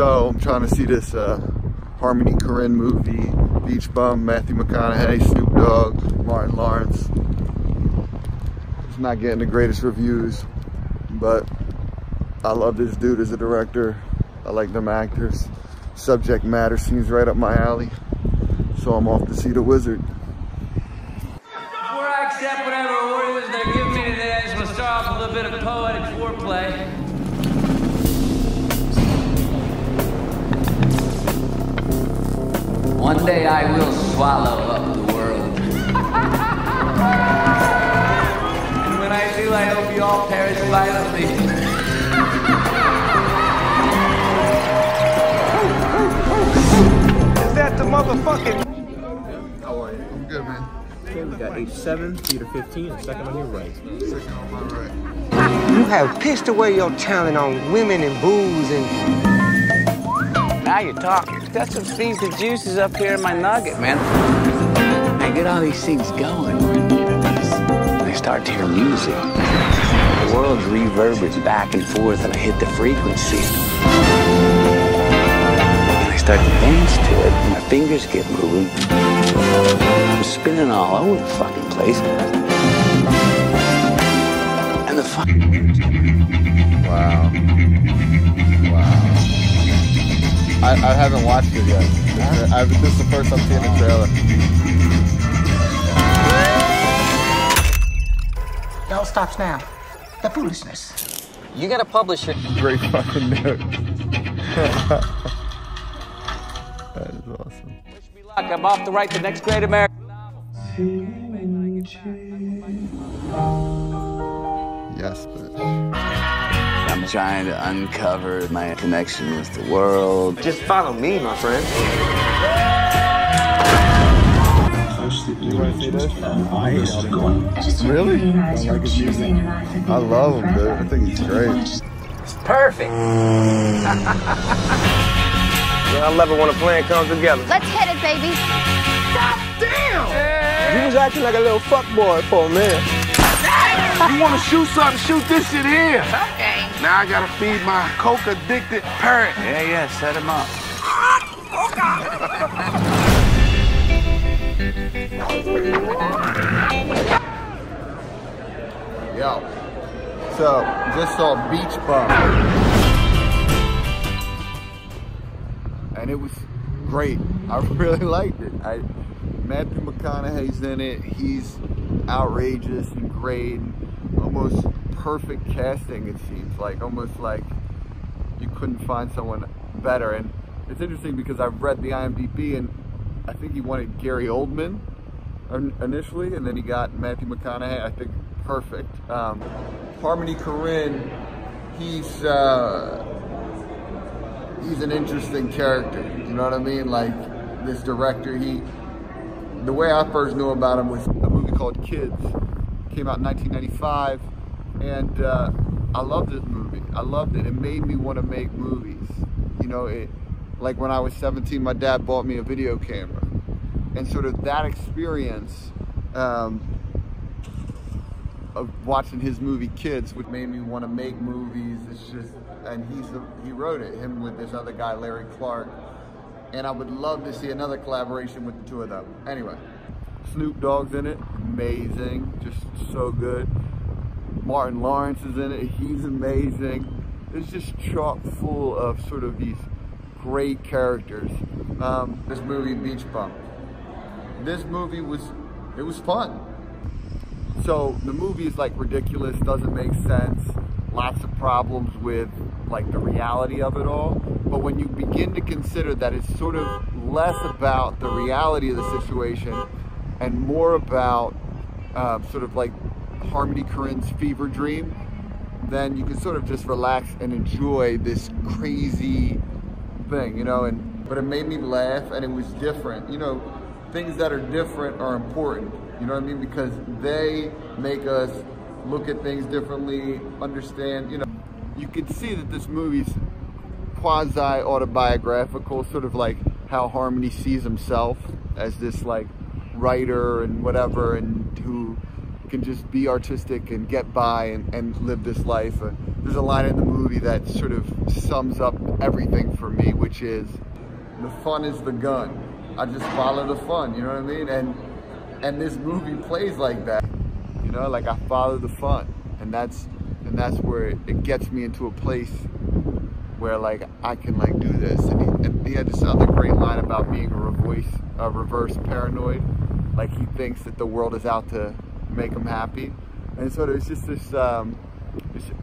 So I'm trying to see this Harmony Korine movie, Beach Bum, Matthew McConaughey, Snoop Dogg, Martin Lawrence. It's not getting the greatest reviews, but I love this dude as a director. I like them actors. Subject matter seems right up my alley. So I'm off to see The Wizard. Before I accept whatever orders they're giving me today, I just want to start off with a little bit of poetic foreplay. One day I will swallow up the world. And when I do, I hope you all perish violently. Is that the motherfucking... How are you? I'm good, man. Okay, we got 87, theater 15, and second on your right. Second on my right. You have pissed away your talent on women and booze and... Now you're talking. Got some steamed juices up here in my nugget, man. I get all these things going. I start to hear music. The world reverberates back and forth, and I hit the frequency. And I start to dance to it, and my fingers get moving. I'm spinning all over the fucking place. And the fucking words come out. Wow. Wow. I haven't watched it yet. This is the first I'm seeing the trailer. It all stops now. The foolishness. You gotta publish it. Great fucking note. That is awesome. Wish me luck. I'm off to write the next great American novel. Yes, bitch. I'm trying to uncover my connection with the world. Just follow me, my friend. You want to see this? Really? I like his music. I love him, dude. I think he's great. It's perfect. I love it when a plan comes together. Let's hit it, baby. God damn! You was acting like a little fuckboy for a minute. You want to shoot something, shoot this shit here. Okay. Now I gotta feed my coke-addicted parrot. Yeah, set him up. Yo. So, just saw Beach Bum. And it was great. I really liked it. Matthew McConaughey's in it. He's outrageous and great. Almost perfect casting, it seems like. Almost like you couldn't find someone better. And it's interesting because I've read the IMDB and I think he wanted Gary Oldman initially, and then he got Matthew McConaughey. I think perfect. Harmony Korine, he's an interesting character. You know what I mean? Like this director, the way I first knew about him was a movie called Kids. Came out in 1995, and I loved this movie. I loved it. It made me want to make movies. You know, like when I was 17, my dad bought me a video camera, and sort of that experience of watching his movie Kids, which made me want to make movies. It's just, and he wrote it, him with this other guy, Larry Clark, and I would love to see another collaboration with the two of them. Anyway. Snoop Dogg's in it, amazing, just so good. Martin Lawrence is in it, he's amazing. It's just chock full of sort of these great characters. This movie, Beach Bum. This movie it was fun. So the movie is like ridiculous, doesn't make sense, lots of problems with like the reality of it all. But when you begin to consider that it's sort of less about the reality of the situation and more about sort of like Harmony Korine's fever dream, then you can sort of just relax and enjoy this crazy thing, you know. But it made me laugh, and it was different. You know, things that are different are important, you know what I mean? Because they make us look at things differently, understand, you know. You can see that this movie's quasi-autobiographical, sort of like how Harmony sees himself as this like writer and whatever, and who can just be artistic and get by and live this life. There's a line in the movie that sort of sums up everything for me, which is, the fun is the gun. I just follow the fun, you know what I mean? And this movie plays like that, you know, like I follow the fun. And that's where it gets me into a place where like I can like do this. And he had this other great line about being a reverse paranoid. Like he thinks that the world is out to make him happy. And so there's just this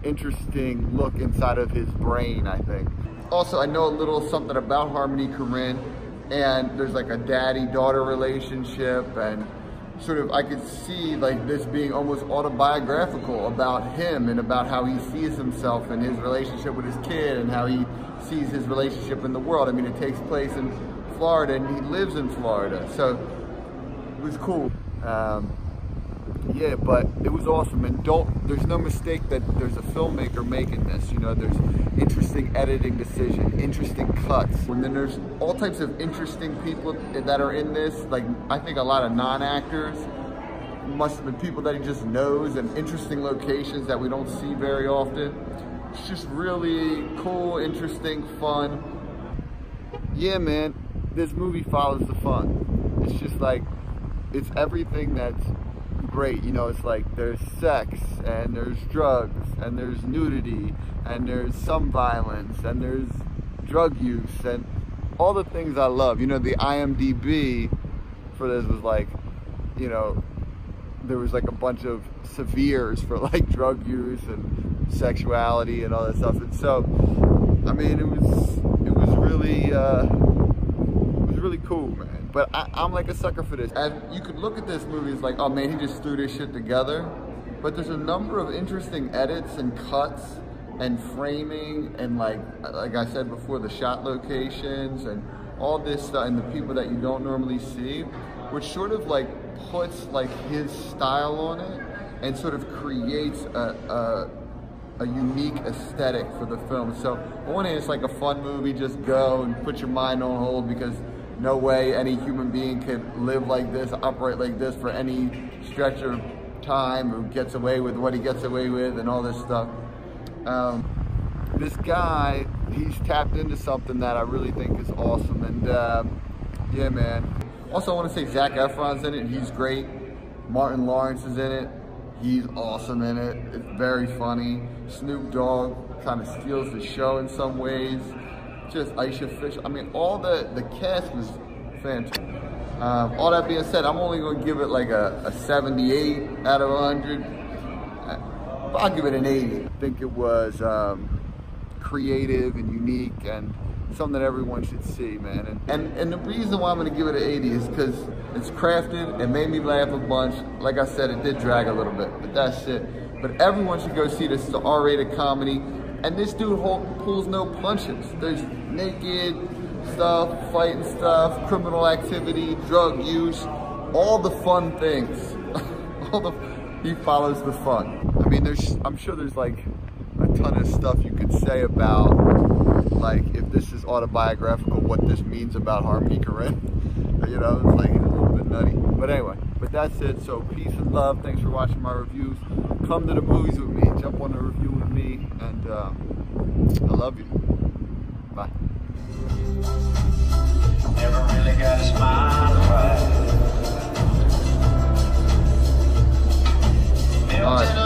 interesting look inside of his brain, I think. Also, I know a little something about Harmony Korine, and there's like a daddy-daughter relationship, and sort of I could see like this being almost autobiographical about him and about how he sees himself and his relationship with his kid and how he sees his relationship in the world. I mean, it takes place in Florida and he lives in Florida, so it was cool. Yeah, but it was awesome. And there's no mistake that there's a filmmaker making this, you know. There's interesting editing decision, interesting cuts, and then there's all types of interesting people that are in this. Like, I think a lot of non-actors, must have been people that he just knows, and interesting locations that we don't see very often. It's just really cool, interesting, fun. Yeah, man, this movie follows the fun. It's just like, it's everything that's great, you know. It's like there's sex and there's drugs and there's nudity and there's some violence and there's drug use and all the things I love. You know, the IMDB for this was like, you know, there was like a bunch of severes for like drug use and sexuality and all that stuff. And so, I mean, it was really cool, man. But I'm like a sucker for this. And you could look at this movie as like, oh man, he just threw this shit together. But there's a number of interesting edits and cuts and framing and like I said before, the shot locations and all this stuff and the people that you don't normally see, which sort of like puts like his style on it and sort of creates a unique aesthetic for the film. So on one hand, it's like a fun movie, just go and put your mind on hold, because no way any human being could live like this, operate like this for any stretch of time, who gets away with what he gets away with and all this stuff. This guy, he's tapped into something that I really think is awesome. And yeah, man. Also, I want to say Zac Efron's in it. He's great. Martin Lawrence is in it. He's awesome in it. It's very funny. Snoop Dogg kind of steals the show in some ways. Just Aisha Fisher. I mean, all the cast was fantastic. All that being said, I'm only going to give it like a 78 out of 100. But I'll give it an 80. I think it was creative and unique and something that everyone should see, man. And the reason why I'm going to give it an 80 is because it's crafted. It made me laugh a bunch. Like I said, it did drag a little bit, but that's it. But everyone should go see this. It's an R-rated comedy. And this dude pulls no punches. There's naked stuff, fighting stuff, criminal activity, drug use, all the fun things. He follows the fun. I mean, I'm sure there's like a ton of stuff you could say about, like, if this is autobiographical, what this means about Harmony Korine. You know, it's like a little bit nutty. But anyway, but that's it. So peace and love. Thanks for watching my reviews. Come to the movies with me. Jump on the review with me. And I love you. Bye. Never really got a smile. All right.